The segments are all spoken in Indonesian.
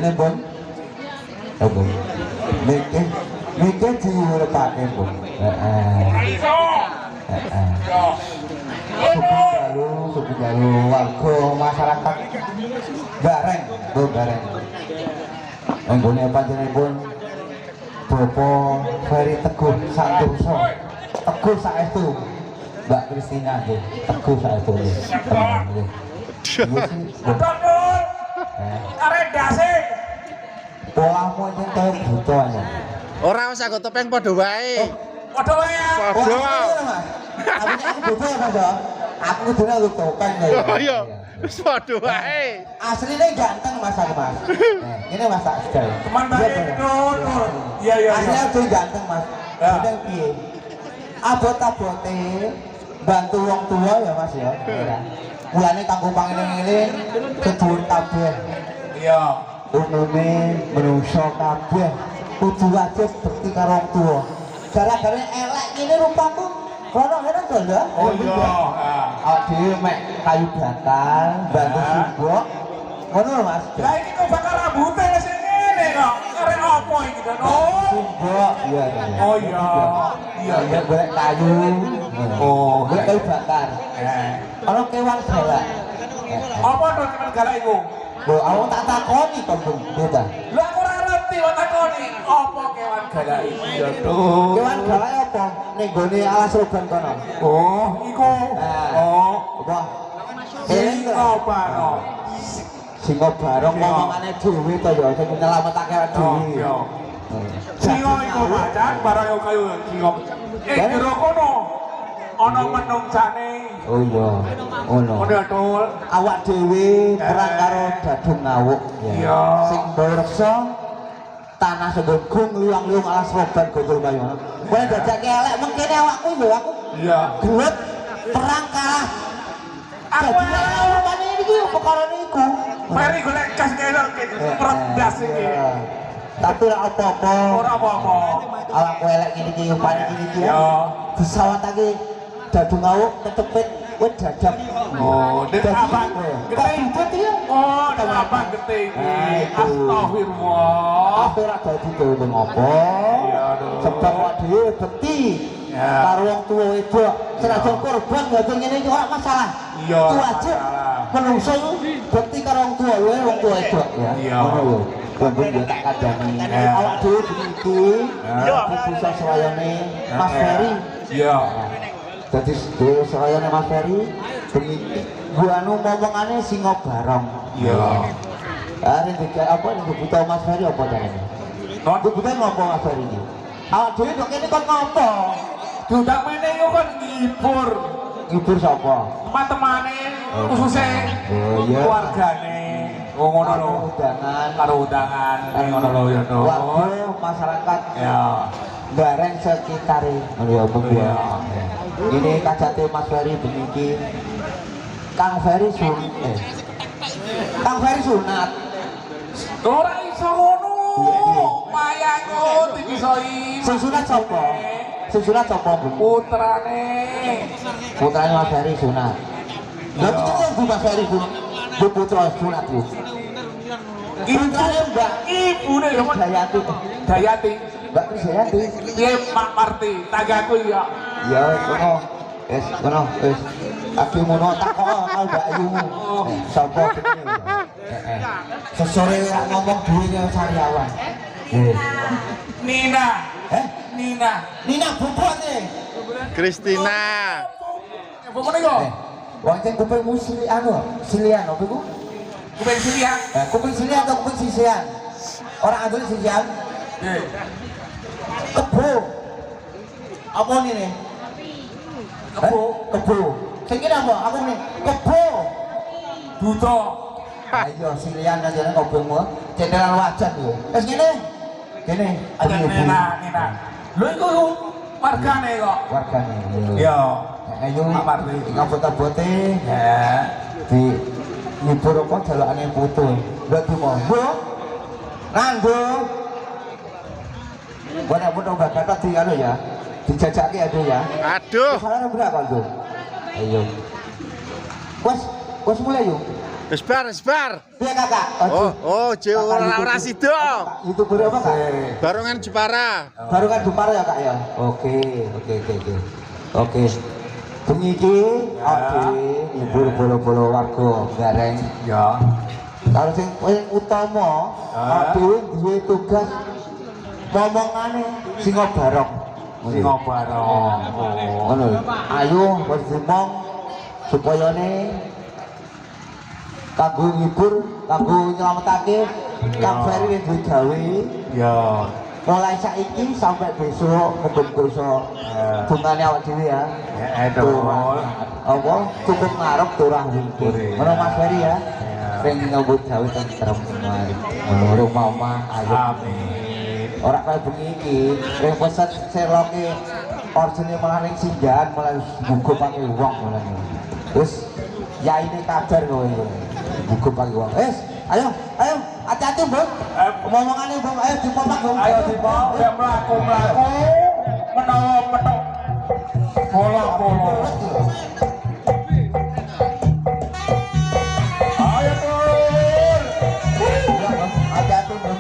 Gini Bun. Apa? Mikir dilepake Bun. Suku Galuh warga masyarakat Gareng, Bun Gareng. Nggone panjenenganipun Bapak Ferry Teguh Santoso. Teguh saestu. Mbak Kristina nggih, Teguh saestu nggih. Tenang nggih. Betul. Arek dase. Polamu iki kaya buta ya. Ora usah go topeng padha wae. Padha wae ya. Padha. Aku nek buta ya, Mas. Aku kudune lu topeng ya. Oh iya. Wis padha wae. Asline ganteng Mas aku, Mas. Ini Mas tak sedal. Teman baik Nur. Iya iya. Asline tuh ganteng Mas. Sedang piye? Abot-abote bantu wong tua ya Mas ya. Mulane kanggo pangeling-eling kedhuwur kabeh. Iya. Umume menungso kabeh kudu wajib bekti karo wong tua. Gara-gara elek ngene rupaku kono ngene to lho. Oh iya. Awak dhewe mek kayu bakal bantu simbok. Ngono lho Mas. Lah iki kok bakal rambutnya sing ngene kok. Arek apa iki kan? Oh. Simbok iya iya. Oh iya. Iya Iya golek kayu. Oh, Golek kayu bakar. Ono kewan galak. Apa to teman galak iku? Lho aku tak takoni to Bung. Beda. Lho aku ora ngerti kok takoni. Apa kewan galak iki ya tuh? Kewan galak apa? Ning gone alas roban kono. Oh, iku. Oh, Apa? sing apa no? Singo barong ngomongane dhewe to ya sing nyelametake awake Oh, dhewe. iya. Singo iku pacan barang yo kayu singo. Jero kono ana menungsane. Oh iya. Ngono. Ngono tul. Awak dhewe perang karo dadung ngawuk ya. Iya. Sing reksa tanah segung liwang-liwang alas roban godol kayu. Kowe dajake elek mengkene awakku lho aku Iya. gelut perang kalah. Aku Apa iki perkara niku? mari golek gas kene perut blas iki. Tapi ora apa-apa. Ora apa-apa. Awakku elek ngene iki upane ngene iki. Iya. Disawatake dadung ngawuk ketepit kowe dadap. Oh, dek abang gede. Gede ya. Oh, dek abang gede iki. Astagfirullah. Aku ora dadi dhewe ngopo. Iya, aduh. Sebab awak dhewe bekti Ya. karo wong tuwa wedok. Senajan korban ngoten ngene iki ora masalah. Iya, Itu ora wajib. masalah. Menungso iku bekti karo wong tuwa luwe wong tuwa wedok ya. Iya. Ngono lho. Bambung yo tak kadani. Ya. Awak dhewe iki Ya. bisa sewayane Mas Ferry. Iya. Dadi dhewe sewayane Mas Ferry bengi gua anu ngomongane singo barong. Iya. Are dikek apa ning buta Mas Ferry apa carane? Non Buta ngopo Mas Ferry iki? Awak dhewe kok kene kon ngopo? dudak mene yo kan ngibur. Ngibur sapa? Teman-temane khususnya Oh, iya. keluargane. Oh ngono lho. Undangan Karo undangan ngono lho ya to. warga masyarakat Ya. bareng sekitare. Ngono ya Bu. Iya. Ini kajate Mas Ferry beniki. Kang Ferry Kang Ferry sunat. Ora iso ngono. Mayangku dibisoi. Sing sunat sapa? Sing sunat sapa Bu? Putrane. Putrane Mas Ferry sunat. Lha kok Bu Mas Ferry Bu putra sunat Bu. Putrane Mbak Ibune lho Mas. Dayati. Dayati. Mbak Krisdayanti. Piye Mak Marti, tanggaku ya. Ya wis kono wis aku mono takok karo Mbak Ayumu. Sapa jenenge? Sesore ngomong dhewe sariawan. Nina. Nina. Nina bubote. Kristina. Pokoknya kok. Wong sing kuping musli anu, silian opo iku? Kuping silian. Kuping silian atau kuping sisian? Orang adol sisian. Kebo. Apa ini? Kebo. Sing kene apa? Aku nih kebo. Duto. Ayo silian aja nek kupingmu. Cenderan wajan yo. Wis kene. Kene. Aja Nina. Lho iku wargane kok. Wargane. Iya. Ayo Mak Marti. ngabot-abote Ya. di ngibur apa jalukane putu. Lha di monggo. Nando. Buat apa dong kata di anu ya. Dijajaki ada ya. Aduh. Salah berapa tuh? Ayo. Wes mulai yuk. Sebar, sebar. Iya kakak. Oh, ora sida. Itu berapa kak? Barongan Jepara. Barongan Jepara ya kak ya. Oke. Bengi iki hibur bolo-bolo warga Gareng. Ya. Kalau sing utama, dhewe duwe tugas ngomongane singa barong. Singa barong. Ngono. Ayo wis ngomong supaya kanggo ngibur, kanggo nyelametake Kang Ferry duwe gawe. Ya. Mulai saiki sampai besok dosa bungane awak dhewe ya. Apa cukup ngarep turah iki. Ngono Mas Ferry ya. Sing nyambut gawe tentrem kemari. Ngono rumah omah ayo. Amin. Ora kaya bengi iki, sing pesen seloke orjene malah ning singgahan malah gugup pake wong malah. Terus yaine kadar kowe. Gugup pake wong. Ayo, hati-hati, Bang. Ngomongane, Bang. Ayo dipopak, Bang. Ayo dipok, ya mlaku menawa petok bola-bola. Ayo turun. Hati-hati, Bang.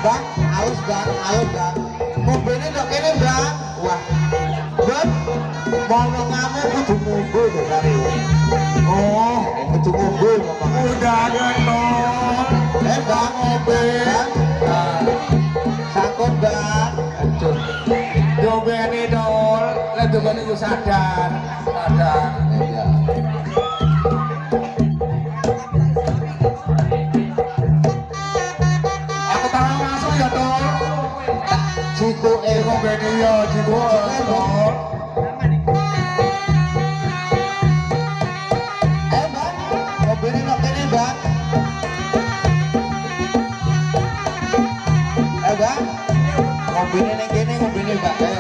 Bang, ayo bang, ngomonganmu kudu ngumpul to kare. Oh, kudu ngumpul ngomongan. Udah gendong. Bang mobil. Sakon bang. Aduh. Dobeni dol, lek dobeni ku sadar. Iya. Aku tahu masuk ya dol. Ciku Dobeni ya jigo dol. bang, mobilnya nok kene bang. Bang, mobilnya neng kene, mobilnya bang.